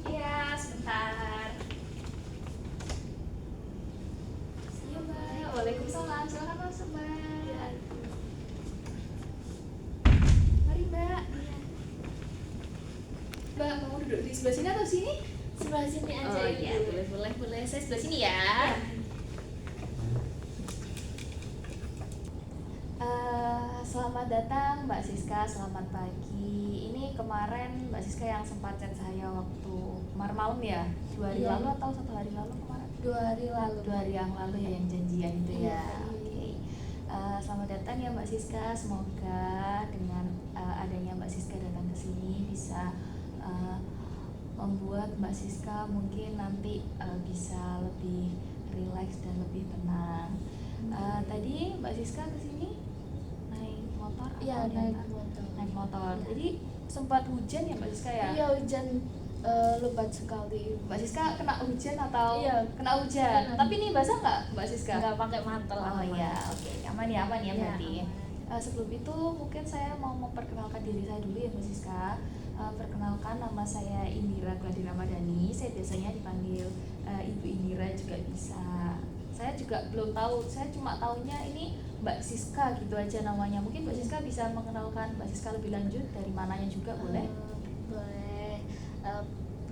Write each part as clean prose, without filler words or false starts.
Iya, sebentar. Iya, Mbak. Waalaikumsalam. Silakan masuk, Mbak. Mari, Mbak. Iya. Mbak, mau duduk di sebelah sini atau sini? Sebelah sini aja. Oh iya, boleh. Saya sebelah sini ya. Selamat datang Mbak Siska, selamat pagi. Ini kemarin Mbak Siska yang sempat chat saya waktu kemarin malam ya? 2 hari lalu atau 1 hari lalu kemarin? 2 hari lalu. 2 hari yang lalu ya, yang janjian itu ya. Iya. Oke. Selamat datang ya Mbak Siska. Semoga dengan adanya Mbak Siska datang ke sini bisa membuat Mbak Siska mungkin nanti bisa lebih rileks dan lebih tenang. Tadi Mbak Siska kesini naik motor atau Iya, diantar? Naik motor. Iya. Jadi sempat hujan ya Mbak Siska ya? Iya, hujan lebat sekali. Mbak Siska kena hujan atau? Iya. Kena hujan. Kena. Tapi ini basah nggak Mbak Siska? Nggak pakai mantel. Oh iya, oke. Aman ya Iya, berarti. aman. Sebelum itu mungkin saya mau memperkenalkan diri saya dulu ya Mbak Siska. Perkenalkan, nama saya Indira Gladi Ramadhani. Saya biasanya dipanggil Ibu Indira juga bisa. Saya juga belum tahu, saya cuma taunya ini Mbak Siska gitu aja namanya. Mungkin Mbak Siska bisa mengenalkan Mbak Siska lebih lanjut, dari mananya juga boleh? Boleh.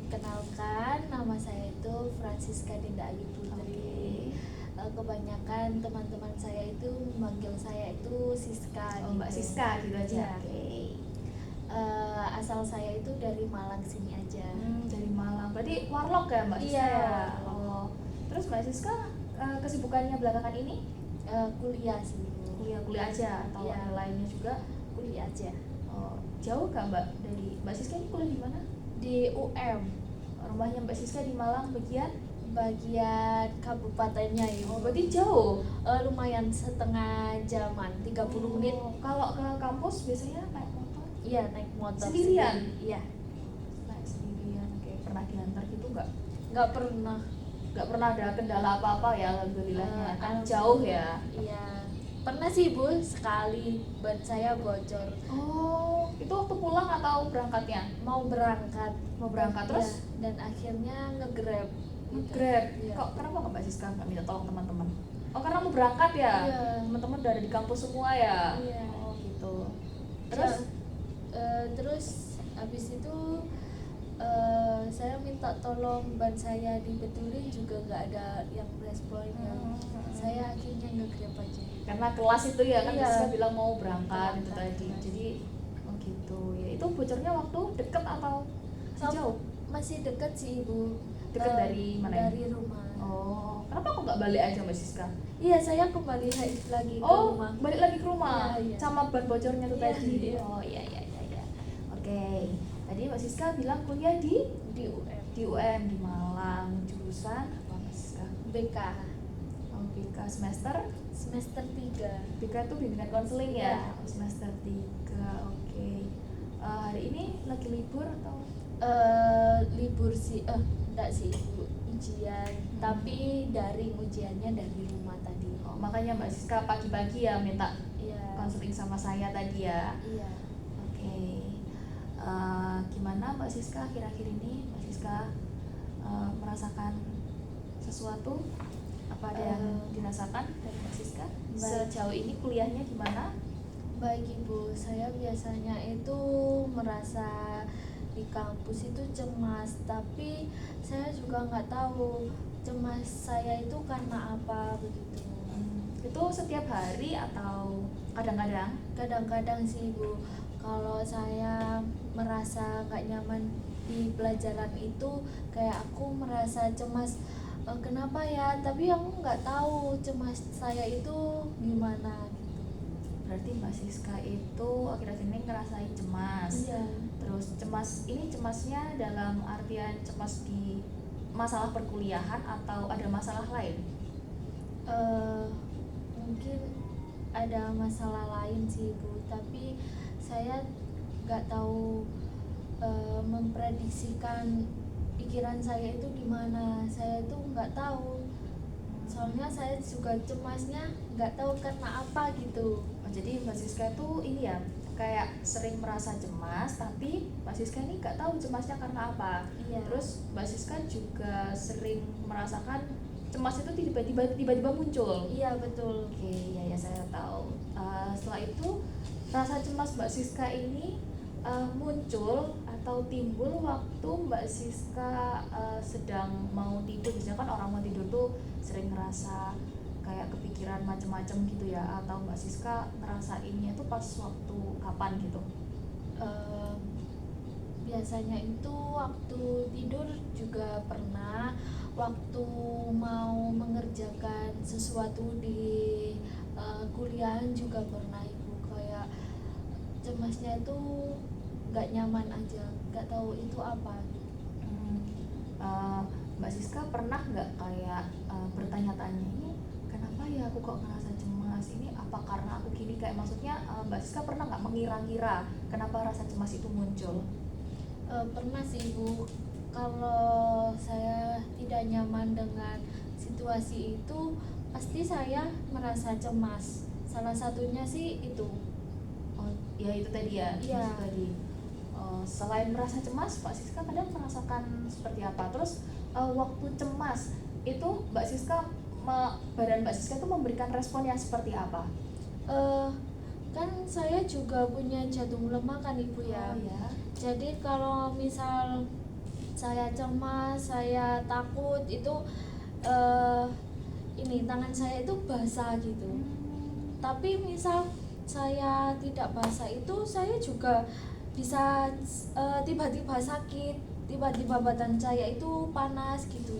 Kenalkan, nama saya itu Francisca Dinda Ayu Putri. Kebanyakan teman-teman saya itu memanggil saya itu Siska. Oh, Mbak Siska gitu aja. Iya. Oke. Asal saya itu dari Malang sini aja. Dari Malang. Berarti warlock ya Mbak Siska? Iya, Ya? warlock. Oh. Terus Mbak Siska kesibukannya belakangan ini Kuliah sih. kuliah aja atau Iya. ada lainnya juga? Kuliah aja Oh, jauh gak Mbak dari Mbak Siska ini kuliah di mana? di UM, Rumahnya Mbak Siska di Malang bagian? bagian kabupatennya ya. Oh, berarti jauh. Lumayan setengah jaman, 30 menit. Kalau ke kampus biasanya naik motor? Iya, naik motor Sendirian? sendiri. Iya. Naik sendirian. Oke, pernah diantar gitu nggak? Nggak pernah. Nggak pernah ada kendala apa-apa ya, alhamdulillahnya. Kan Alhamdulillah. jauh ya. Iya. Pernah sih Bu, sekali ban saya bocor. Oh, itu waktu pulang atau berangkatnya? Mau berangkat. Mau berangkat terus? Iya, dan akhirnya nge-grab. Grab. Iya. Kok kenapa nggak Mbak Siska nggak minta tolong teman-teman? Oh, karena mau berangkat ya? Iya. Teman-teman udah ada di kampus semua ya? Iya. Oh gitu. Terus Terus? terus habis itu saya minta tolong ban saya dibetulin juga nggak ada yang responnya. Saya akhirnya nge-grab aja. Karena kelas itu ya kan Iya. Mbak Siska bilang mau berangkat itu Berangkat, tadi. kelas. Jadi oh gitu. Ya itu bocornya waktu deket atau jauh? Masih dekat sih Ibu. Dekat dari mana? Dari rumah. Oh, kenapa kok nggak balik aja Mbak Siska? Iya, saya kembali lagi ke Oh, rumah. balik lagi ke rumah Iya, iya. sama ban bocornya itu Iya, tadi. iya. Oh iya. Oke. Tadi Mbak Siska bilang kuliah di UM. UM di Malang, jurusan apa Mbak Siska? BK Oh, BK semester? semester 3. BK itu bimbingan konseling ya? Iya. Oh, semester 3. Oke. Hari ini lagi libur atau? Libur sih, enggak sih Ibu, ujian, tapi daring ujiannya dari rumah tadi. Oh, makanya Mbak Siska pagi-pagi ya minta Iya. konseling sama saya tadi ya. Iya. Oke. Gimana Mbak Siska akhir-akhir ini? Mbak Siska merasakan sesuatu? Apa ada yang dirasakan dari Mbak Siska? Baik. Sejauh ini kuliahnya gimana? Baik Ibu, saya biasanya itu merasa di kampus itu cemas, tapi saya juga nggak tahu cemas saya itu karena apa begitu. Itu setiap hari atau kadang-kadang? Kadang-kadang sih Ibu, kalau saya merasa nggak nyaman di pelajaran itu, kayak aku merasa cemas, kenapa ya, tapi aku nggak tahu cemas saya itu gimana gitu. Berarti Mbak Siska itu akhir-akhir ini ngerasain cemas. Iya. Terus cemasnya dalam artian cemas di masalah perkuliahan atau ada masalah lain? Mungkin ada masalah lain sih Bu, tapi saya nggak tahu memprediksikan pikiran saya itu gimana. Saya itu nggak tahu, soalnya saya juga cemasnya nggak tahu karena apa gitu. Jadi Mbak Siska itu ini ya, kayak sering merasa cemas, tapi Mbak Siska ini nggak tahu cemasnya karena apa. Iya. Terus Mbak Siska juga sering merasakan cemas itu tiba-tiba muncul. Iya betul. Oke, ya saya tahu. Setelah itu rasa cemas Mbak Siska ini muncul atau timbul waktu Mbak Siska sedang mau tidur. Biasanya kan orang mau tidur tuh sering ngerasa kayak kepikiran macem-macem gitu ya. Atau Mbak Siska ngerasainnya tuh pas waktu kapan gitu? Biasanya itu waktu tidur juga pernah, waktu mau mengerjakan sesuatu di kuliahan juga pernah ibu, kayak cemasnya itu nggak nyaman aja, nggak tahu itu apa. Mbak Siska pernah nggak kayak bertanya-tanya, ini kenapa ya aku kok ngerasa cemas, ini apa karena aku gini, kayak maksudnya Mbak Siska pernah nggak mengira-ngira kenapa rasa cemas itu muncul? Pernah sih ibu, kalau saya tidak nyaman dengan situasi itu pasti saya merasa cemas, salah satunya sih itu. Oh, ya itu tadi ya, Iya. itu tadi. Selain merasa cemas, Mbak Siska kadang merasakan seperti apa? Terus waktu cemas itu Mbak Siska, badan Mbak Siska itu memberikan respon yang seperti apa? Kan saya juga punya jantung lemah kan ibu ya. Oh ya. Jadi kalau misal saya cemas, saya takut itu ini tangan saya itu basah gitu. Tapi misal saya tidak basah itu saya juga bisa tiba-tiba sakit, tiba-tiba badan saya itu panas gitu.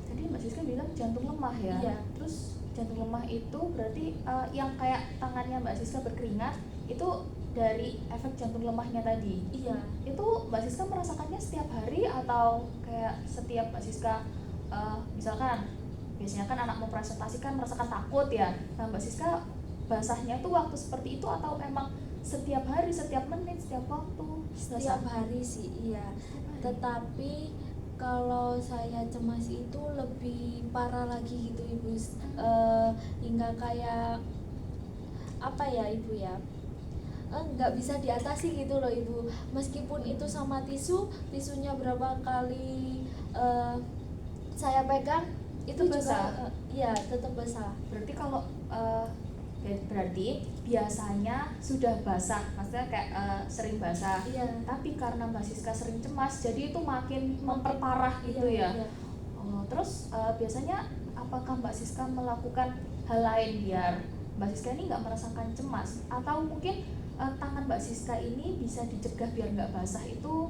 Jadi Mbak Siska bilang jantung lemah ya? Iya. Terus jantung lemah itu berarti yang kayak tangannya Mbak Siska berkeringat itu dari efek jantung lemahnya tadi? Iya. Itu Mbak Siska merasakannya setiap hari atau kayak setiap Mbak Siska misalkan biasanya kan anak mau presentasi kan merasakan takut ya. Nah Mbak Siska basahnya tuh waktu seperti itu atau emang setiap hari, setiap menit, setiap waktu? Setiap hari sih iya. Tetapi kalau saya cemas itu lebih parah lagi gitu ibu, hingga kayak apa ya ibu ya, nggak bisa diatasi gitu loh ibu, meskipun itu sama tisunya berapa kali saya pegang itu Tetap juga basah? iya tetap basah. Berarti kalau berarti biasanya sudah basah, maksudnya kayak sering basah. Iya. Tapi karena Mbak Siska sering cemas, jadi itu makin memperparah gitu Iya, ya. iya. Terus biasanya apakah Mbak Siska melakukan hal lain biar Mbak Siska ini nggak merasakan cemas? Atau mungkin tangan Mbak Siska ini bisa dicegah biar nggak basah, itu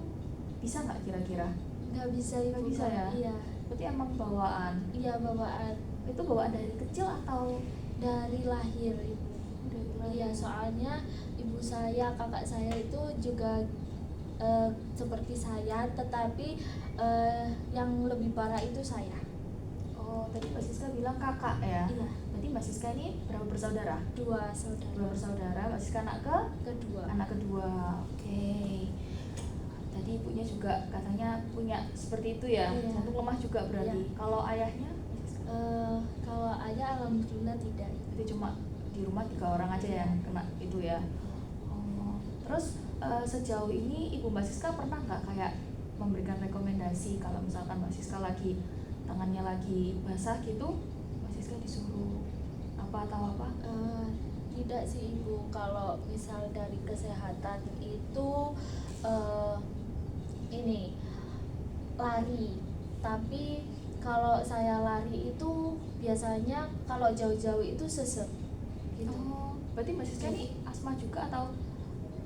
bisa nggak kira-kira? Nggak bisa ibu. Nggak bisa ya? Iya. Berarti emang bawaan. Iya bawaan. Itu bawaan dari kecil atau Dari lahir ibu. dari lahir? Iya, soalnya ibu saya, kakak saya itu juga seperti saya, tetapi yang lebih parah itu saya. Oh, tadi Mbak Siska bilang kakak ya? Iya. Berarti Mbak Siska ini berapa bersaudara? Dua saudara. Dua bersaudara, Mbak Siska anak Kedua. kedua. Oke. Tadi ibunya juga katanya punya seperti itu ya? Iya. Jantung lemah juga berarti. Iya. Kalau ayahnya? Mbak Siska? Kalau ayah alhamdulillah tidak. Berarti cuma di rumah 3 orang aja yang kena itu ya? Oh. Terus sejauh ini Ibu Mbak Siska pernah nggak kayak memberikan rekomendasi kalau misalkan Mbak Siska lagi tangannya lagi basah gitu, Mbak Siska disuruh apa atau apa? Tidak sih ibu, kalau misal dari kesehatan itu ini lari, tapi kalau saya lari itu biasanya kalau jauh-jauh itu sesek gitu. Oh, berarti Mbak Siska ini asma juga atau?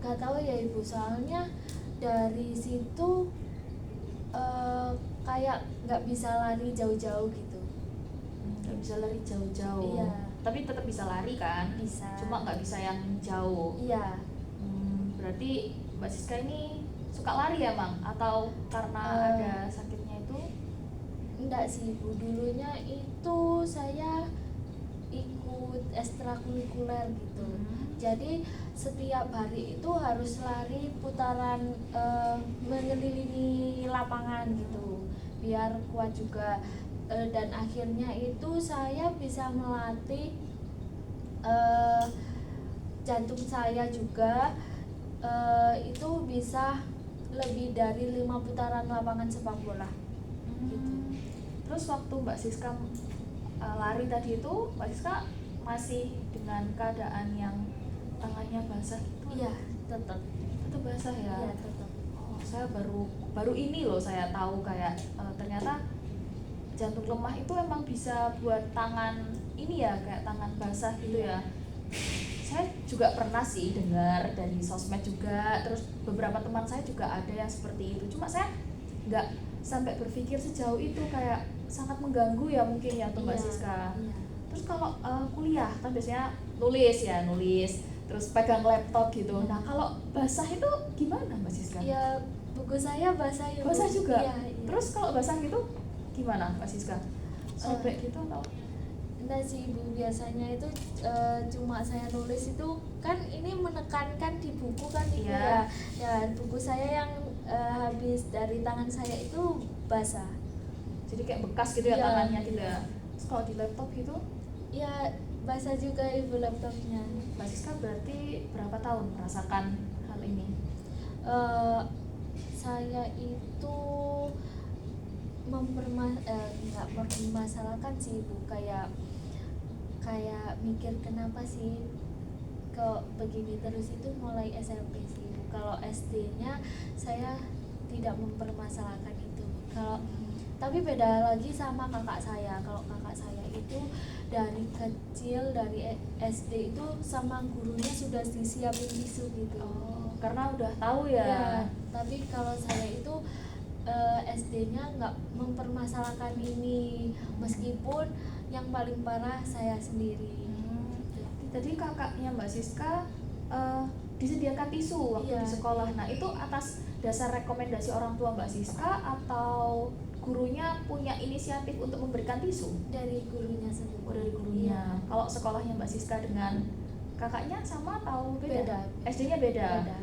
Gak tahu ya ibu, soalnya dari situ kayak nggak bisa lari jauh-jauh gitu. Nggak bisa lari jauh-jauh. Iya. Tapi tetap bisa lari kan? Bisa. Cuma nggak bisa yang jauh. Iya. Berarti Mbak Siska ini suka lari ya, Mang? Atau karena ada sakitnya itu? Enggak sih ibu, dulunya itu saya ikut ekstrakurikuler gitu. Jadi setiap hari itu harus lari putaran mengelilingi lapangan gitu, biar kuat juga. Dan akhirnya itu saya bisa melatih jantung saya juga, itu bisa lebih dari 5 putaran lapangan sepak bola. Gitu. Terus waktu Mbak Siska lari tadi itu, Mbak Siska masih dengan keadaan yang tangannya basah gitu? Iya, tetap. Tetap basah ya? Iya, tetap. Oh, saya baru ini loh saya tahu kayak ternyata jantung lemah itu emang bisa buat tangan ini ya, kayak tangan basah gitu ya. Saya juga pernah sih dengar dari sosmed juga, terus beberapa teman saya juga ada yang seperti itu. Cuma saya nggak sampai berpikir sejauh itu, kayak sangat mengganggu ya mungkin ya untuk Mbak Iya, Siska. iya. Terus kalau kuliah kan biasanya nulis, terus pegang laptop gitu. Nah kalau basah itu gimana Mbak Siska? Ya, buku saya basah ya. Bu. Basah juga. Iya, iya. Terus kalau basah gitu gimana Mbak Siska? Sobek gitu atau? Enggak sih Ibu, biasanya itu cuma saya nulis itu kan ini menekankan di buku kan Ibu Iya. ya. Dan buku saya yang habis dari tangan saya itu basah. Jadi kayak bekas gitu ya Iya, tangannya gitu iya. ya. Terus kalau di laptop gitu, Ya, basah juga Ibu laptopnya. Mbak Siska berarti berapa tahun merasakan hal ini? Saya itu nggak mempermasalahkan sih Ibu, kayak mikir kenapa sih kok begini terus, itu mulai SMP sih Ibu. Kalau SD-nya saya tidak mempermasalahkan itu. Tapi beda lagi sama kakak saya. Kalau kakak saya itu dari kecil, dari SD itu sama gurunya sudah disiapin tisu gitu. Oh, karena udah tahu ya. Ya, tapi kalau saya itu SD-nya nggak mempermasalahkan ini, meskipun yang paling parah saya sendiri. Tadi kakaknya Mbak Siska disediakan tisu waktu Iya. di sekolah. Nah itu atas dasar rekomendasi orang tua Mbak Siska atau gurunya punya inisiatif untuk memberikan tisu? Dari gurunya sendiri. Oh, dari gurunya. Iya. Kalau sekolahnya Mbak Siska dengan kakaknya sama atau beda? Beda. SD-nya beda. Beda.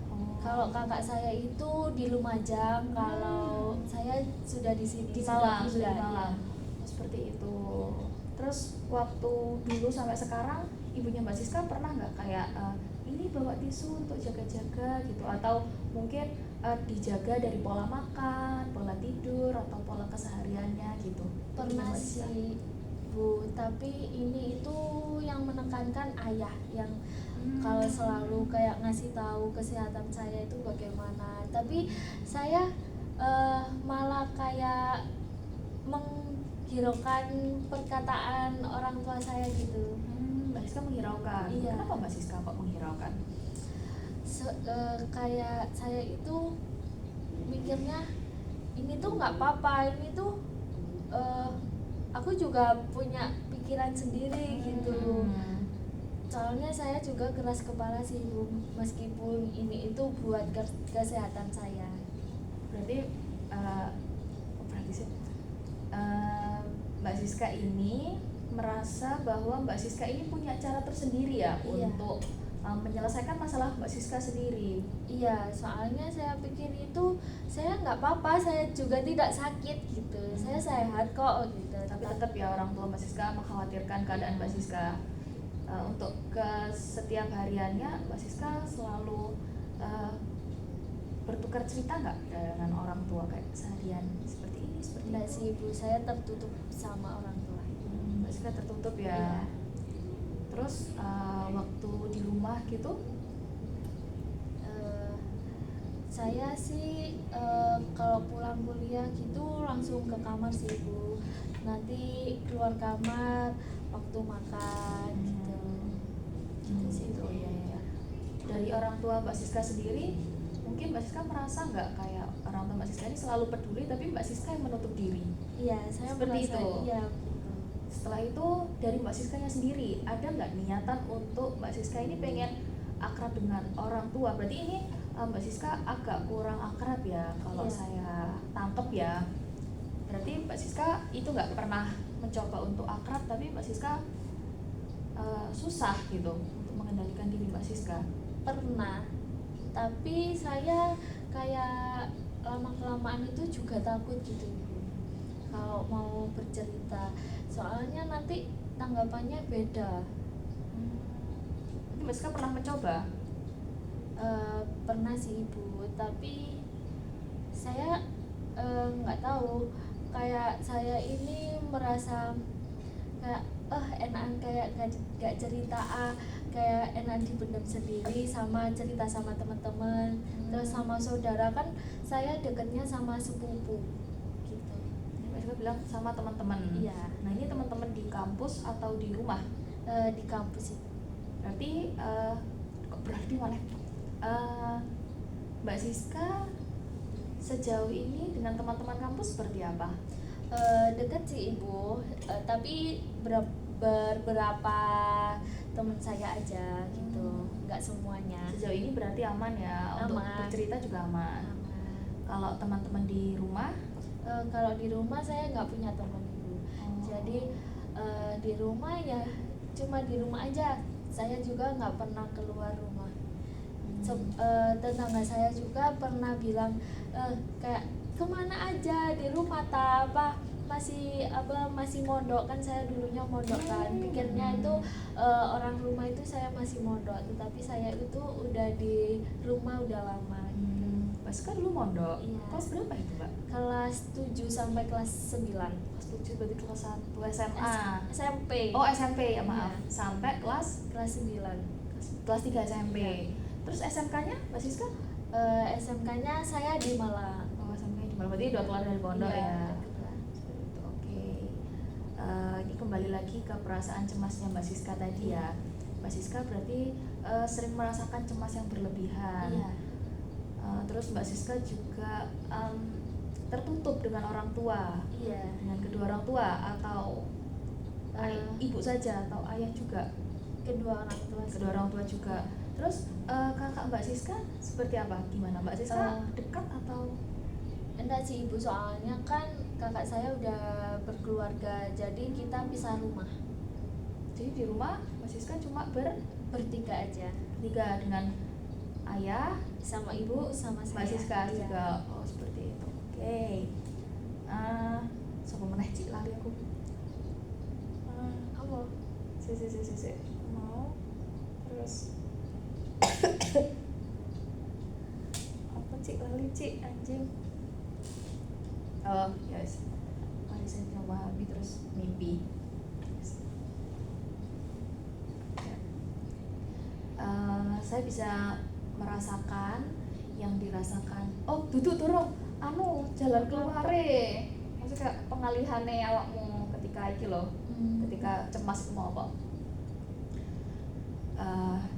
Oh. Kalau kakak saya itu di Lumajang, kalau saya sudah di sini. Di Malang, sudah di Malang. Oh, seperti itu. Terus waktu dulu sampai sekarang ibunya Mbak Siska pernah nggak kayak ini bawa tisu untuk jaga-jaga gitu, atau mungkin dijaga dari pola makan, pola tidur, atau pola kesehariannya gitu? Pernah Mbak Siska? sih Bu, tapi ini itu yang menekankan ayah, yang kalau selalu kayak ngasih tahu kesehatan saya itu bagaimana. Tapi saya malah kayak menghiraukan perkataan orang tua saya gitu. Mbak Siska menghiraukan. Iya. Kenapa Mbak Siska kok menghiraukan? Kayak saya itu mikirnya ini tuh nggak apa-apa, ini tuh aku juga punya pikiran sendiri gitu. Soalnya saya juga keras kepala sih Bu, meskipun ini itu buat kesehatan saya. Berarti Mbak Siska ini merasa bahwa Mbak Siska ini punya cara tersendiri ya. Iya. Untuk menyelesaikan masalah Mbak Siska sendiri. Iya, soalnya saya pikir itu saya nggak apa-apa, saya juga tidak sakit gitu, saya sehat kok gitu. Tapi tetap ya orang tua Mbak Siska mengkhawatirkan keadaan Mbak Siska. Untuk ke setiap hariannya Mbak Siska selalu bertukar cerita nggak dengan orang tua kayak seharian seperti ini, seperti Enggak itu? sih Bu, saya tertutup sama orang tua. Mbak Siska tertutup ya. Iya. Terus waktu di rumah gitu, Saya sih kalau pulang kuliah gitu langsung ke kamar sih Bu. Nanti keluar kamar waktu makan gitu. Gitu sih gitu Bu. ya. Dari orang tua Mbak Siska sendiri, mungkin Mbak Siska merasa nggak kayak orang tua Mbak Siska ini selalu peduli, tapi Mbak Siska yang menutup diri? Iya, saya Seperti merasa itu. iya begitu. Setelah itu dari Mbak Siskanya sendiri, ada nggak niatan untuk Mbak Siska ini pengen akrab dengan orang tua? Berarti ini Mbak Siska agak kurang akrab ya kalau Iya. saya tangkep ya. Berarti Mbak Siska itu nggak pernah mencoba untuk akrab, tapi Mbak Siska susah gitu untuk mengendalikan diri Mbak Siska. Pernah, tapi saya kayak lama-kelamaan itu juga takut gitu Bu, kalau mau bercerita, soalnya nanti tanggapannya beda. Berarti Mbak Siska pernah mencoba? Pernah sih Ibu, tapi nggak tahu, kayak saya ini merasa kayak enakan kayak gak cerita, kayak enakan dipendam sendiri sama cerita sama teman-teman. Terus sama saudara, kan saya deketnya sama sepupu gitu. Mbak Siska bilang sama teman-teman. Iya. Nah ini teman-teman di kampus atau di rumah? Di kampus itu. Berarti kok berarti malah Mbak Siska sejauh ini dengan teman-teman kampus seperti apa? Dekat sih Ibu, tapi beberapa teman saya aja gitu, nggak semuanya. Sejauh ini berarti aman ya, untuk Aman. bercerita juga aman. Aman. Kalau teman-teman di rumah? Kalau di rumah saya nggak punya teman Ibu. Jadi di rumah ya cuma di rumah aja. Saya juga nggak pernah keluar rumah. Tetangga saya juga pernah bilang kayak kemana aja di rumah masih mondok, kan saya dulunya mondok kan, pikirnya itu orang rumah itu saya masih mondok, tetapi saya itu udah di rumah udah lama. Mbak Siska dulu mondok. Iya. Kelas berapa itu Mbak? Kelas 7 sampai kelas 9. Kelas 7 berarti kelas 1 SMA. SMP. Oh SMP ya maaf. Iya. Sampai kelas 9. kelas 3 SMP. Iya. Terus SMK-nya Mbak Siska? SMK-nya saya di Malang. Oh SMK-nya di Malang. Berarti udah keluar dari pondok Iya, ya. keluar. Seperti itu. Oke. Ini kembali lagi ke perasaan cemasnya Mbak Siska tadi ya. Mbak Siska berarti sering merasakan cemas yang berlebihan. Iya. Terus Mbak Siska juga tertutup dengan orang tua. Iya. Dengan kedua orang tua atau ibu saja atau ayah juga? Kedua orang tua. Kedua orang tua juga. Terus kakak Mbak Siska seperti apa? Gimana Mbak Siska? Dekat atau? Enggak sih Ibu, soalnya kan kakak saya udah berkeluarga, jadi kita pisah rumah. Jadi di rumah Mbak Siska cuma Bertiga aja. bertiga dengan ayah Sama ibu sama Mbak saya. Siska Iya. juga. Oh seperti itu. Oke. Sopo meneh Cik, lali aku. Apa? Si. Mau terus apa Cik, lali Cik, anjing. Oh yes. Mari saya memahami terus mimpi. Saya bisa merasakan yang dirasakan. Oh duduk turun jalan keluare, maksudnya pengalihane awakmu ketika iki loh, ketika cemas itu mau apa.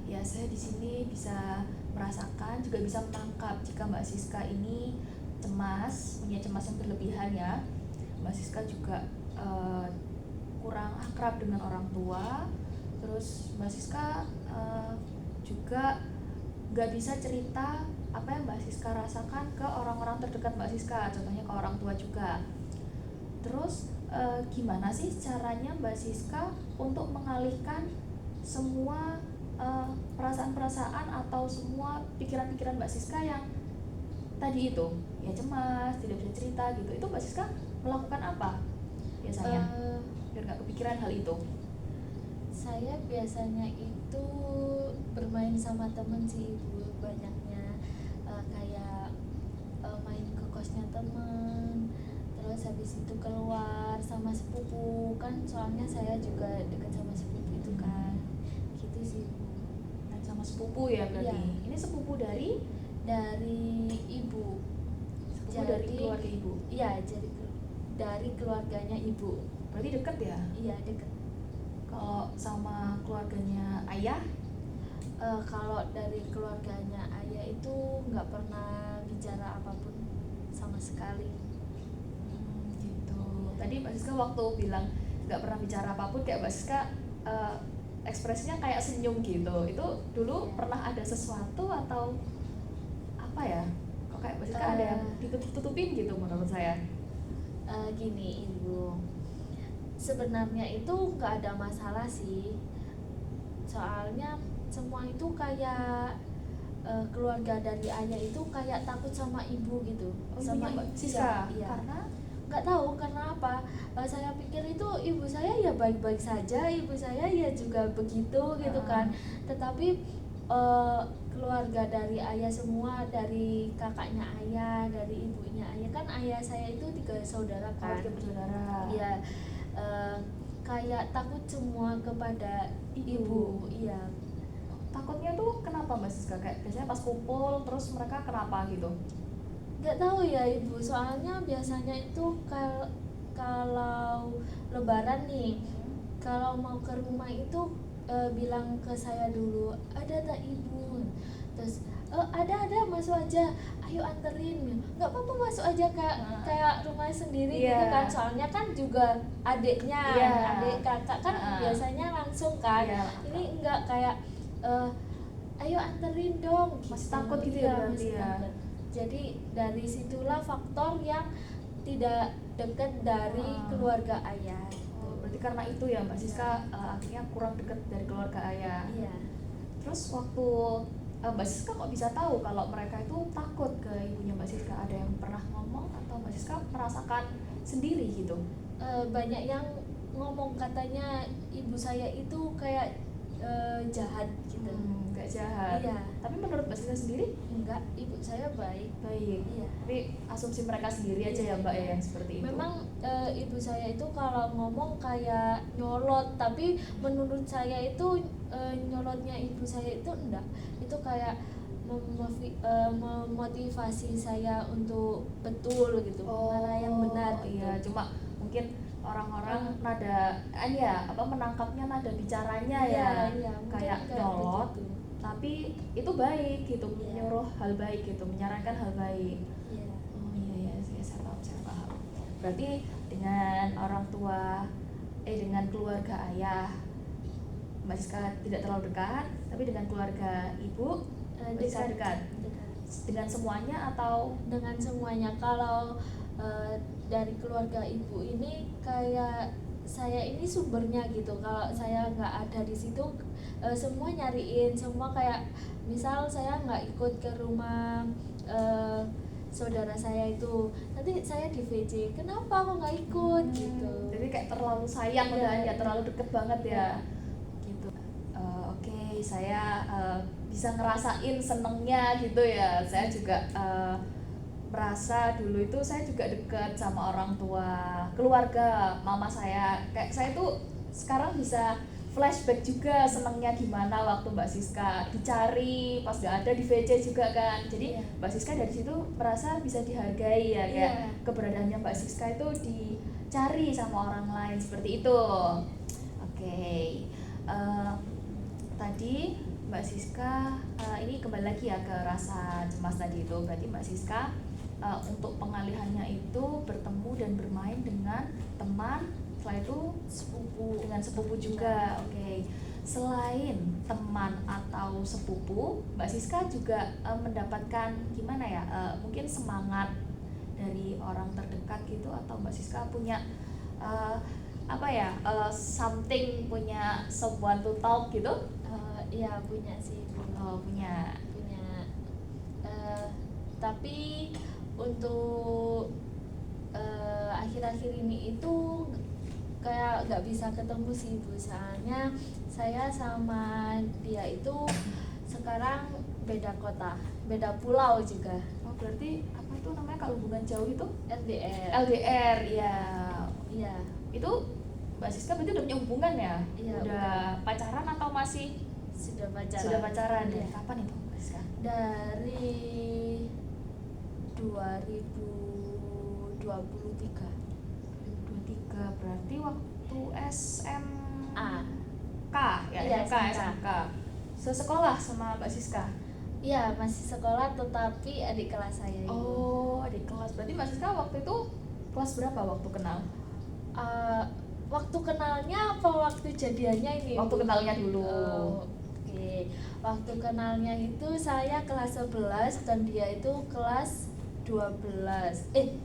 Ya saya di sini bisa merasakan, juga bisa menangkap jika Mbak Siska ini cemas, punya cemas yang berlebihan ya. Mbak Siska juga kurang akrab dengan orang tua. Terus Mbak Siska juga nggak bisa cerita apa yang Mbak Siska rasakan ke orang-orang terdekat Mbak Siska, contohnya ke orang tua juga. Terus gimana sih caranya Mbak Siska untuk mengalihkan semua perasaan-perasaan atau semua pikiran-pikiran Mbak Siska yang tadi itu ya cemas, tidak bisa cerita gitu, itu Mbak Siska melakukan apa biasanya biar nggak kepikiran hal itu? Saya biasanya itu bermain sama temen sih Ibu, banyaknya kayak main ke kosnya temen, terus habis itu keluar sama sepupu, kan soalnya saya juga dekat sama sepupu itu kan, gitu sih. Nah, sama sepupu ya berarti. Iya. Ini sepupu dari ibu. sepupu dari keluarga ibu. Iya, jadi dari keluarganya ibu. Berarti deket ya? Iya, dekat. Kalau sama keluarganya ayah? Kalau dari keluarganya ayah itu nggak pernah bicara apapun sama sekali. Gitu. Tadi Mbak Siska waktu bilang nggak pernah bicara apapun, kayak Mbak Siska ekspresinya kayak senyum gitu. Itu dulu pernah ada sesuatu atau apa ya? Kok kayak Mbak Siska ada yang ditutup-tutupin gitu menurut saya? Gini Ibu, sebenarnya itu nggak ada masalah sih, soalnya semua itu kayak keluarga dari ayah itu kayak takut sama ibu gitu. Sama Mbak Siska? Iya. Karena? Nggak tahu karena apa. Saya pikir itu ibu saya ya baik-baik saja, ibu saya ya juga begitu gitu kan. Tetapi keluarga dari ayah semua, dari kakaknya ayah, dari ibunya ayah. Kan ayah saya itu 3 saudara Kalau kan. tiga bersaudara. Iya, eh, kayak takut semua kepada ibu. Iya, Takutnya tuh kenapa Mbak Siska? Kayak biasanya pas kumpul terus mereka kenapa gitu? nggak tahu ya ibu. Soalnya biasanya itu kalau Lebaran nih, kalau mau ke rumah itu bilang ke saya dulu, ada tak ibu? Terus ada masuk aja, ayo anterin. Nggak apa-apa, masuk aja kayak rumah sendiri gitu Iya. kan. Soalnya kan juga adiknya, Iya. adik kakak kan biasanya langsung kan. Iya. Ini enggak kayak ayo anterin dong gitu. Masih takut gitu ya Iya, berarti masih ya. takut. Jadi dari situlah faktor yang tidak dekat dari keluarga ayah. Oh, berarti karena itu ya Mbak Siska akhirnya kurang dekat dari keluarga ayah. Iya. Terus waktu Mbak Siska kok bisa tahu kalau mereka itu takut ke ibunya Mbak Siska? Ada yang pernah ngomong atau Mbak Siska merasakan sendiri gitu? Banyak yang ngomong katanya ibu saya itu kayak jahat gitu. Gak jahat. Iya. Tapi menurut Mbak Siska sendiri? Enggak, ibu saya baik. Baik. Iya. Tapi asumsi mereka sendiri aja ya Mbak ya yang seperti itu. Memang ibu saya itu kalau ngomong kayak nyolot, tapi menurut saya itu nyolotnya ibu saya itu enggak. Itu kayak memotivasi saya untuk betul gitu, mana yang benar gitu. Iya, cuma mungkin orang-orang menangkapnya nada bicaranya Iya, kayak nyolot, tapi itu baik gitu, menyuruh hal baik gitu, menyarankan hal baik. Iya. Oh iya, saya paham. Berarti dengan orang tua, dengan keluarga ayah, Mbak Siska tidak terlalu dekat, tapi dengan keluarga ibu, Mbak Siska dekat. Dengan semuanya atau? Dengan semuanya. Kalau dari keluarga ibu ini kayak saya ini sumbernya gitu. Kalau saya nggak ada di situ, semua nyariin, semua kayak misal saya nggak ikut ke rumah saudara saya itu, nanti saya di VC, kenapa kok nggak ikut gitu. Jadi kayak terlalu sayang udah ya, terlalu deket banget ya. Gitu. Oke, saya bisa ngerasain senengnya gitu ya. Saya juga merasa dulu itu saya juga deket sama orang tua, keluarga mama saya. Kayak saya tuh sekarang bisa flashback juga senengnya gimana waktu Mbak Siska dicari pas gak ada di VC juga kan. Jadi Mbak Siska dari situ merasa bisa dihargai ya, kayak keberadaannya Mbak Siska itu dicari sama orang lain seperti itu. Oke. Tadi Mbak Siska ini kembali lagi ya ke rasa cemas tadi itu. Berarti Mbak Siska untuk pengalihannya itu bertemu dan bermain dengan teman, setelah itu dengan sepupu juga. Oke. Selain teman atau sepupu, Mbak Siska juga mendapatkan gimana ya, mungkin semangat dari orang terdekat gitu, atau Mbak Siska punya something, punya someone to talk gitu? Iya, punya sih. Punya. Tapi untuk akhir-akhir ini itu kayak nggak bisa ketemu sih ibu, soalnya saya sama dia itu sekarang beda kota, beda pulau juga. Berarti apa itu namanya kalau hubungan jauh itu? LDR ya. Iya. Itu Mbak Siska berarti udah punya hubungan ya? Iya, udah pacaran atau masih? Sudah pacaran. Sudah pacaran. Iya. Dari kapan itu Mbak Siska? Dari 2023. Berarti waktu SMK ya? Iya, SMK. Sesekolah sama Mbak Siska? Iya, masih sekolah tetapi adik kelas saya itu. Adik kelas. Berarti Mbak Siska waktu itu kelas berapa waktu kenal? Waktu kenalnya apa waktu jadiannya ini? Waktu kenalnya dulu. Oke. Waktu kenalnya itu saya kelas 11 dan dia itu kelas 12.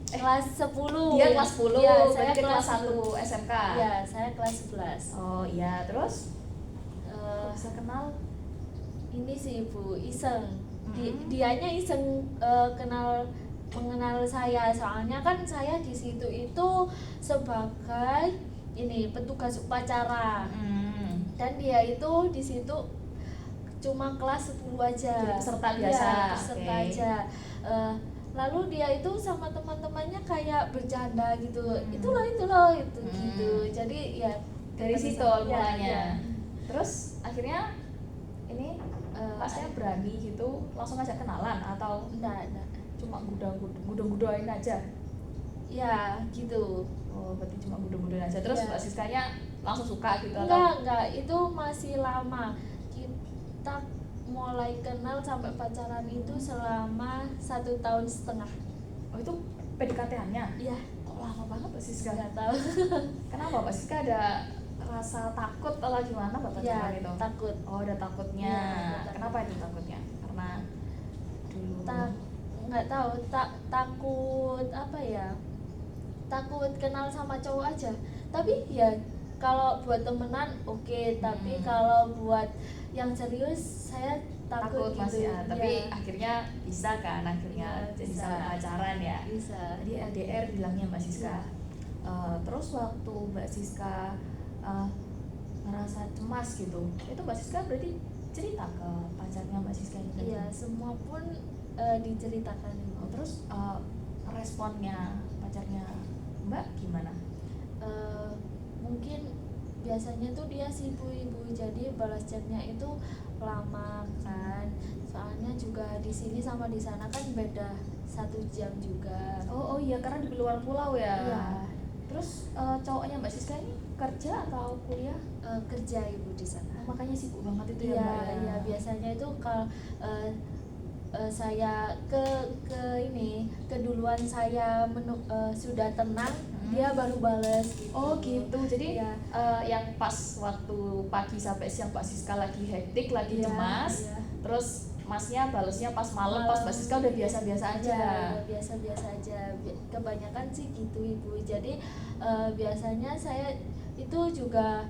Kelas 10. Dia kelas 10. Ya, saya kelas 1 10. SMK. Ya, saya kelas 11. Oh iya, terus bisa kenal? Ini sih ibu iseng. Dianya iseng mengenal saya, soalnya kan saya di situ itu sebagai petugas upacara. Dan dia itu di situ cuma kelas 10 aja. Jadi peserta Iya, biasa, peserta oke. aja. Eh, lalu dia itu sama teman-temannya kayak bercanda gitu, itu loh itu gitu. Jadi ya Dari situ ya, mulanya. ya. Terus akhirnya ini pasnya berani gitu langsung ngajak kenalan atau enggak. cuma gudang-gudain aja? Ya gitu. Oh, berarti cuma gudang-gudain aja. Terus Iya. Mbak Siskanya langsung suka gitu atau? Enggak, itu masih lama. Kita mulai kenal sampai pacaran itu selama 1,5 tahun. Oh, itu PDKT-annya? Iya, Kok lama banget Mbak Siska? nggak tahu. Kenapa Mbak Siska ada rasa takut atau gimana Mbak pacaran Iya, itu? takut. Oh, ada takutnya. Iya, ada takut. Kenapa itu takutnya? Karena dulu Nggak tahu, takut apa ya? Takut kenal sama cowok aja. Tapi ya kalau buat temenan oke, tapi kalau buat yang serius saya takut gitu. masih ya. Tapi Iya, akhirnya bisa kan akhirnya Iya, jadi bisa. sampai pacaran ya. bisa. Tadi LDR bilangnya Mbak Siska. Iya. Terus waktu Mbak Siska ngerasa cemas gitu, itu Mbak Siska berarti cerita ke pacarnya Mbak Siska ini? Iya, semua pun diceritakan. Oh, terus responnya pacarnya Mbak gimana? Mungkin biasanya tuh dia si ibu-ibu, jadi balas chatnya itu lama kan, soalnya juga di sini sama di sana kan beda 1 jam juga. Oh iya, karena di luar pulau ya. Iya. Terus cowoknya Mbak Siska ini kerja atau kuliah? Kerja ibu di sana. Makanya sibuk banget itu ya Iya, Mbak ya? iya, biasanya itu kalau saya ke ini keduluan saya sudah tenang, dia baru bales gitu. Oh gitu, jadi Iya. yang pas waktu pagi sampai siang Mbak Siska lagi hektik, lagi Iya, cemas, iya. terus masnya balesnya pas malam, pas Mbak Siska udah biasa-biasa aja. Iya, udah biasa-biasa aja. Kebanyakan sih gitu ibu. Jadi biasanya saya itu juga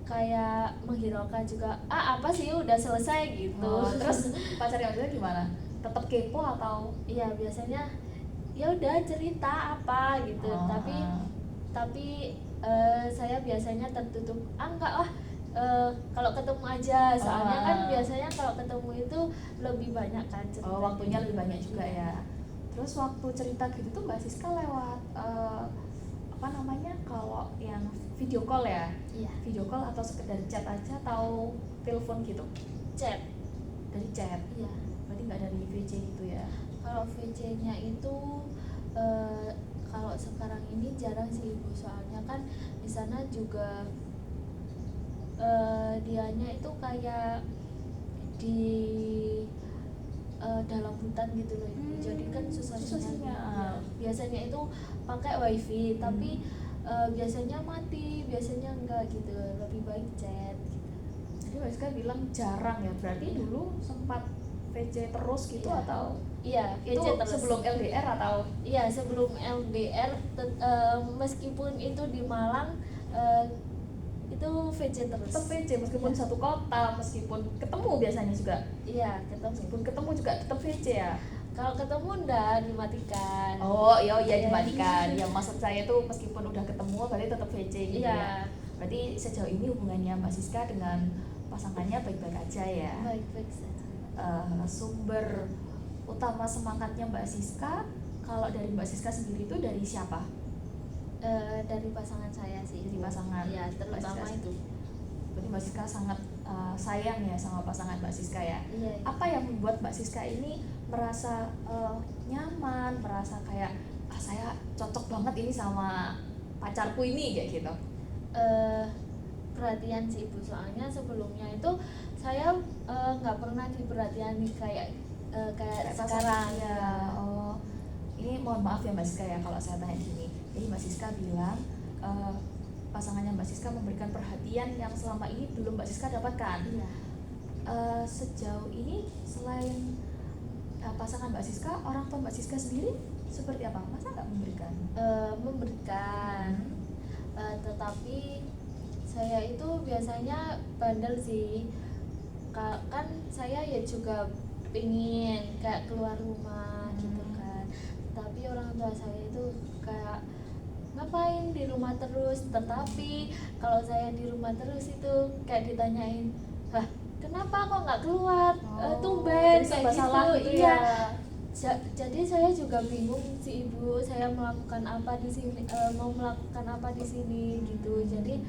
kayak menghiraukan juga, apa sih udah selesai gitu. Oh, terus pacarnya Mbak Siska gimana? Tetap kepo atau? Iya, biasanya ya udah cerita apa gitu. Oh, Tapi saya biasanya tertutup, enggak lah, kalau ketemu aja, soalnya kan biasanya kalau ketemu itu lebih banyak kan cerita. Oh, waktunya lebih banyak juga ya. Terus waktu cerita gitu tuh Mbak Siska lewat apa namanya, kalau yang video call ya? Iya, Video call atau sekedar chat aja atau telepon gitu? chat. Dari chat? Iya. Berarti nggak dari VC gitu ya? Kalau VC-nya itu kalau sekarang ini jarang sih ibu, soalnya kan di sana juga dianya itu kayak di dalam hutan gitu loh ibu. Jadi kan susah sinyal. Biasanya itu pakai wifi, tapi biasanya mati, biasanya enggak gitu. Lebih baik chat gitu. Jadi Mbak Siska bilang jarang ya, berarti dulu sempat VC terus gitu? Iya. Atau Iya, itu VC terus. sebelum LDR atau? Iya, sebelum LDR, meskipun itu di Malang, itu VC terus. Tetap VC meskipun Iya. satu kota, meskipun ketemu biasanya juga? Iya, ketemu. Meskipun ketemu juga tetap VC ya? Kalau ketemu enggak dimatikan. Oh iya Iya. dimatikan. Yang maksud saya tuh meskipun udah ketemu berarti tetap VC gitu Iya. ya? Berarti sejauh ini hubungannya Mbak Siska dengan pasangannya baik-baik aja ya? Baik-baik saja. Sumber utama semangatnya Mbak Siska, kalau dari Mbak Siska sendiri itu dari siapa? Dari pasangan saya sih. Dari pasangan. Iya, terutama Mbak Siska. itu. Berarti Mbak Siska sangat sayang ya sama pasangan Mbak Siska ya? Iya. Apa yang membuat Mbak Siska ini merasa nyaman, merasa kayak saya cocok banget ini sama pacarku ini kayak gitu? Perhatian sih ibu, soalnya sebelumnya itu saya nggak pernah diperhatiani kayak sekarang ya. Oh, ini mohon maaf ya Mbak Siska ya kalau saya tanya gini. Jadi Mbak Siska bilang pasangannya Mbak Siska memberikan perhatian yang selama ini belum Mbak Siska dapatkan. Iya. Sejauh ini selain pasangan Mbak Siska, orang tua Mbak Siska sendiri seperti apa? Masa nggak memberikan? Memberikan. Tetapi saya itu biasanya bandel sih, kan saya ya juga pengen kayak keluar rumah gitu kan, tapi orang tua saya itu kayak ngapain di rumah terus. Tetapi kalau saya di rumah terus itu kayak ditanyain, kenapa kok nggak keluar, jadi tumben serba kayak salah gitu. gitu Iya. ya. Jadi saya juga bingung sih ibu, saya melakukan apa di sini, mau melakukan apa di sini gitu. Jadi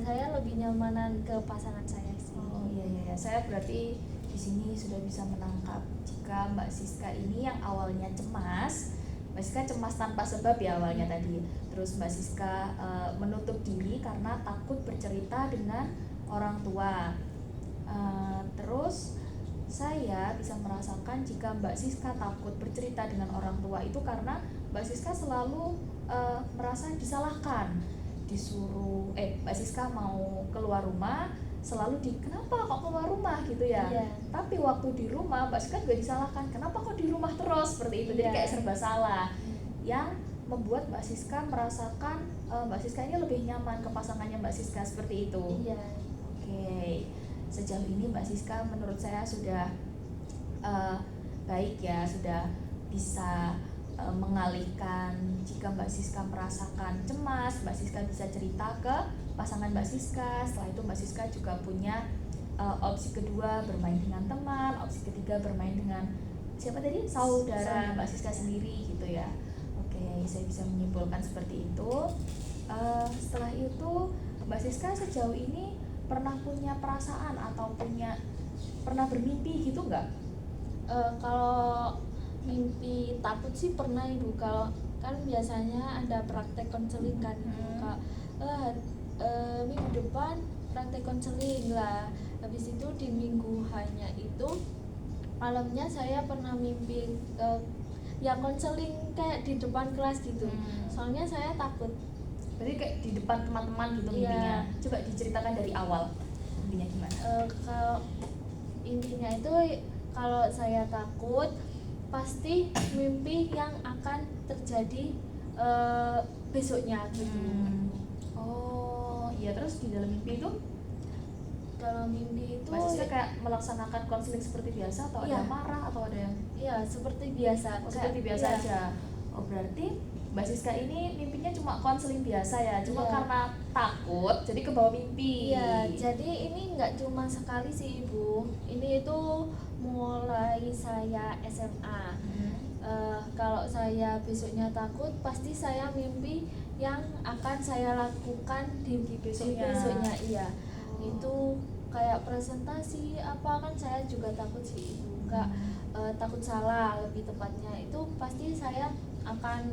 saya lebih nyamanan ke pasangan saya sih. Oh iya iya iya. Saya berarti di sini sudah bisa menangkap jika Mbak Siska ini yang awalnya cemas. Mbak Siska cemas tanpa sebab ya awalnya tadi. Terus Mbak Siska menutup diri karena takut bercerita dengan orang tua. Terus saya bisa merasakan jika Mbak Siska takut bercerita dengan orang tua itu karena Mbak Siska selalu merasa disalahkan, disuruh Mbak Siska mau keluar rumah selalu kenapa kok keluar rumah gitu ya. Iya. Tapi waktu di rumah Mbak Siska juga disalahkan, kenapa kok di rumah terus seperti itu. Jadi Iya. kayak serba salah, yang membuat Mbak Siska merasakan Mbak Siska ini lebih nyaman ke pasangannya Mbak Siska seperti itu. Iya. Oke, sejauh ini Mbak Siska menurut saya sudah baik ya, sudah bisa mengalihkan. Jika Mbak Siska merasakan cemas, Mbak Siska bisa cerita ke pasangan Mbak Siska. Setelah itu Mbak Siska juga punya opsi kedua, bermain dengan teman. Opsi ketiga, bermain dengan siapa tadi? Saudara Mbak Siska sendiri gitu ya. Oke, saya bisa menyimpulkan seperti itu. Setelah itu Mbak Siska sejauh ini pernah punya perasaan atau pernah bermimpi gitu nggak? Kalau mimpi takut sih pernah ibu. Kalau kan biasanya ada praktek konseling kan ibu. Minggu depan praktek konseling lah. Habis itu di minggu hanya itu malamnya saya pernah mimpi ya konseling kayak di depan kelas gitu. Soalnya saya takut. Berarti kayak di depan teman-teman gitu Iya. mimpinya. Coba diceritakan dari awal mimpinya gimana? Kalau intinya itu kalau saya takut pasti mimpi yang akan terjadi besoknya gitu. Oh iya, terus di dalam mimpi itu Dalam mimpi itu Mbak Siska kayak melaksanakan konseling seperti biasa atau Iya. ada marah atau ada yang ya seperti biasa. seperti biasa iya. aja? Oh berarti Mbak Siska ini mimpinya cuma konseling biasa ya, cuma Iya. karena takut jadi kebawa mimpi. Iya, jadi ini nggak cuma sekali sih ibu. Ini itu mulai saya SMA. Kalau saya besoknya takut, pasti saya mimpi yang akan saya lakukan di besoknya. Iya. Itu kayak presentasi apa kan saya juga takut sih ibu. Nggak takut salah lebih tepatnya. Itu pasti saya akan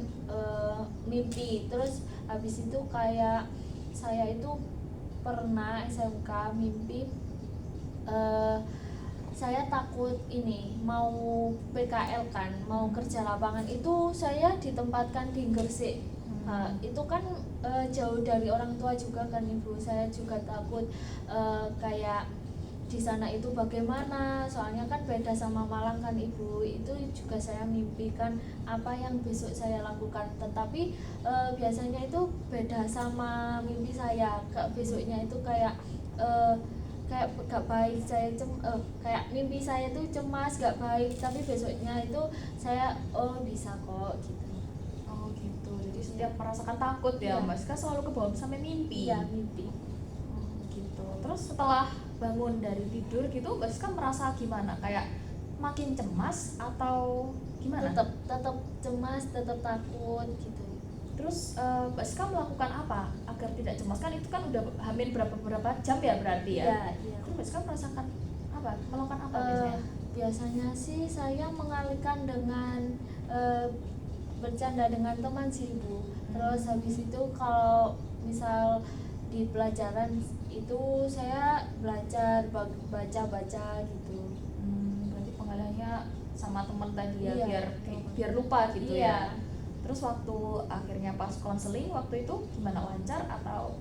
mimpi. Terus habis itu kayak saya itu pernah SMK mimpi saya takut ini mau PKL kan, mau kerja lapangan itu saya ditempatkan di Gresik. Itu kan jauh dari orang tua juga kan ibu. Saya juga takut kayak di sana itu bagaimana, soalnya kan beda sama Malang kan ibu. Itu juga saya mimpikan apa yang besok saya lakukan, tetapi biasanya itu beda sama mimpi saya. Besoknya itu kayak gak baik, kayak mimpi saya itu cemas gak baik, tapi besoknya itu saya bisa kok gitu. Oh gitu, jadi setiap merasakan takut ya Iya. Mbak Siska selalu kebawa sampai mimpi. Iya, mimpi. Gitu. Terus setelah bangun dari tidur gitu Mbak Siska merasa gimana? Kayak makin cemas atau gimana? Tetap cemas, tetap takut gitu. Terus Mbak Siska melakukan apa agar tidak cemas? Kan itu kan udah hamil berapa jam ya berarti ya? Iya. Terus Mbak Siska merasakan apa? Melakukan apa Eh, biasanya? biasanya sih saya mengalihkan dengan bercanda dengan teman sih ibu. Terus habis itu kalau misal di pelajaran itu saya belajar baca gitu. Berarti pengalihannya sama teman tadi ya, Iya, biar lupa gitu iya. ya. Terus waktu akhirnya pas konseling waktu itu gimana, lancar atau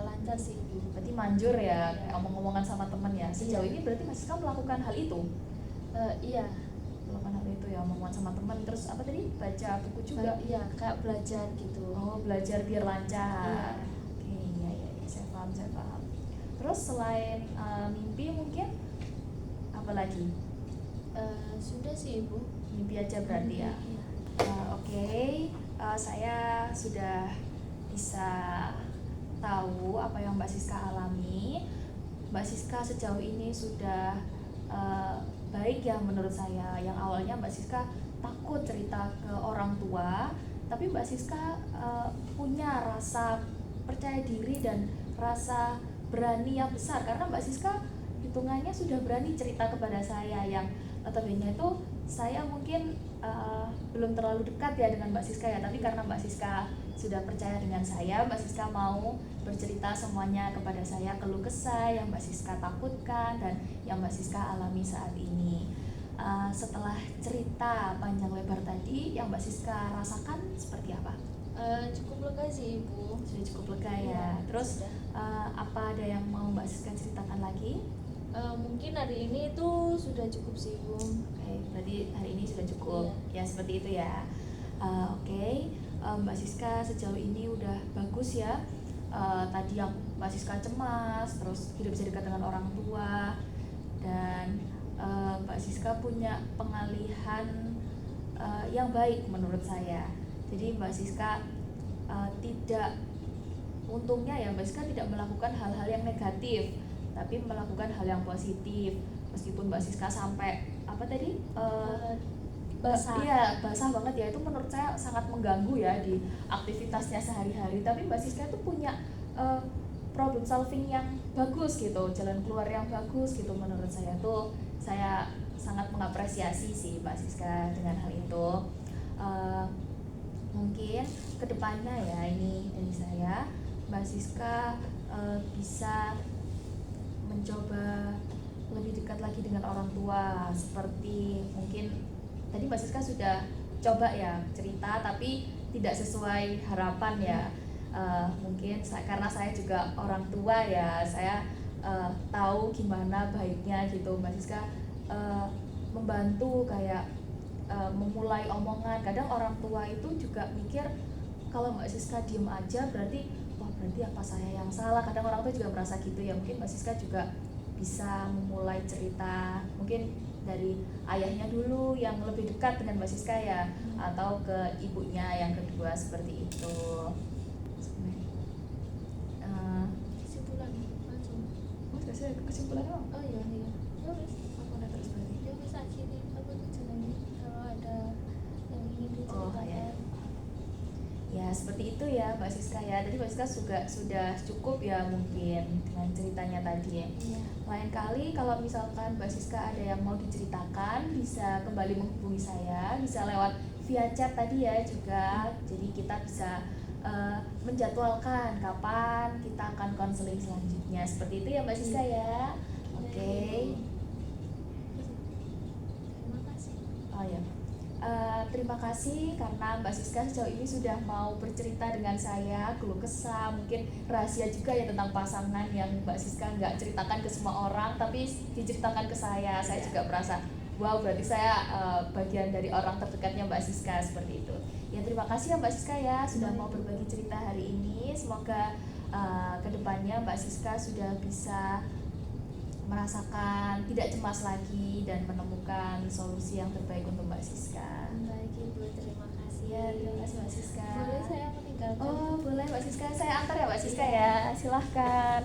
Lancar sih ibu. berarti manjur ya, Iya. ngomong-ngomongan sama teman ya? Sejauh Iya. ini berarti Mas Siska melakukan hal itu? Iya. Melakukan hal itu ya, omongan sama teman. Terus apa tadi, baca buku juga? Iya, kayak belajar gitu. Oh, belajar biar lancar. Iya. Oke, iya, saya paham. Terus selain mimpi mungkin apa lagi? Sudah sih ibu. Mimpi aja berarti ya. Iya. Oke, saya sudah bisa tahu apa yang Mbak Siska alami. Mbak Siska sejauh ini sudah baik ya menurut saya. Yang awalnya Mbak Siska takut cerita ke orang tua, tapi Mbak Siska punya rasa percaya diri dan rasa berani yang besar, karena Mbak Siska hitungannya sudah berani cerita kepada saya, yang notabene itu saya mungkin belum terlalu dekat ya dengan Mbak Siska ya, tapi karena Mbak Siska sudah percaya dengan saya, Mbak Siska mau bercerita semuanya kepada saya, keluh kesah yang Mbak Siska takutkan dan yang Mbak Siska alami saat ini. Setelah cerita panjang lebar tadi, yang Mbak Siska rasakan seperti apa? Cukup lega sih Ibu. Sudah cukup lega ya. Terus apa ada yang mau Mbak Siska ceritakan lagi? Mungkin hari ini itu sudah cukup sih Ibu. Oke, berarti hari ini sudah cukup. Ya seperti itu ya. Oke. Mbak Siska sejauh ini udah bagus ya. Tadi yang Mbak Siska cemas, terus tidak bisa dekat dengan orang tua, dan Mbak Siska punya pengalihan yang baik menurut saya. Jadi Mbak Siska tidak, untungnya ya Mbak Siska tidak melakukan hal-hal yang negatif, tapi melakukan hal yang positif. Meskipun Mbak Siska sampai apa tadi? Basah. Iya, basah banget ya, itu menurut saya sangat mengganggu ya di aktivitasnya sehari-hari, tapi Mbak Siska itu punya problem solving yang bagus gitu, jalan keluar yang bagus gitu. Menurut saya tuh, saya sangat mengapresiasi sih Mbak Siska dengan hal itu. Mungkin kedepannya ya, ini dari saya, Mbak Siska bisa mencoba lebih dekat lagi dengan orang tua, seperti mungkin tadi Mbak Siska sudah coba ya cerita tapi tidak sesuai harapan ya. Mungkin karena saya juga orang tua ya, saya tahu gimana baiknya gitu Mbak Siska membantu kayak memulai omongan. Kadang orang tua itu juga mikir kalau Mbak Siska diem aja berarti wah berarti apa saya yang salah. Kadang orang tua juga merasa gitu ya. Mungkin Mbak Siska juga bisa memulai cerita mungkin dari ayahnya dulu yang lebih dekat dengan Mbak Siska ya, atau ke ibunya yang kedua, seperti itu. Kesimpulan langsung. Kesimpulannya apa? Oh iya. Ya wis, Aku udah terus balik. ya wis akhiri apa tujuannya kalau ada yang ingin diceritakan. Ya seperti itu ya Mbak Siska ya. Tadi Mbak Siska sudah cukup ya mungkin dengan ceritanya tadi ya. Iya. Lain kali kalau misalkan Mbak Siska ada yang mau diceritakan, bisa kembali menghubungi saya, bisa lewat via chat tadi ya juga. Jadi kita bisa menjadwalkan kapan kita akan konseling selanjutnya. Seperti itu ya Mbak Siska ya. Oke. Terima kasih. Oh ya. Terima kasih karena Mbak Siska sejauh ini sudah mau bercerita dengan saya, keluh kesah, mungkin rahasia juga ya tentang pasangan yang Mbak Siska nggak ceritakan ke semua orang, tapi diceritakan ke saya. Saya juga merasa, wow berarti saya bagian dari orang terdekatnya Mbak Siska, seperti itu. Ya terima kasih ya Mbak Siska ya sudah mau berbagi cerita hari ini. Semoga kedepannya Mbak Siska sudah bisa merasakan tidak cemas lagi dan menemukan solusi yang terbaik untuk Mbak Siska. Baik Ibu, terima kasih. Ya, terima kasih Mbak Siska. Boleh saya meninggalkan? Oh, boleh Mbak Siska. Saya antar ya Mbak Siska ya. Silahkan.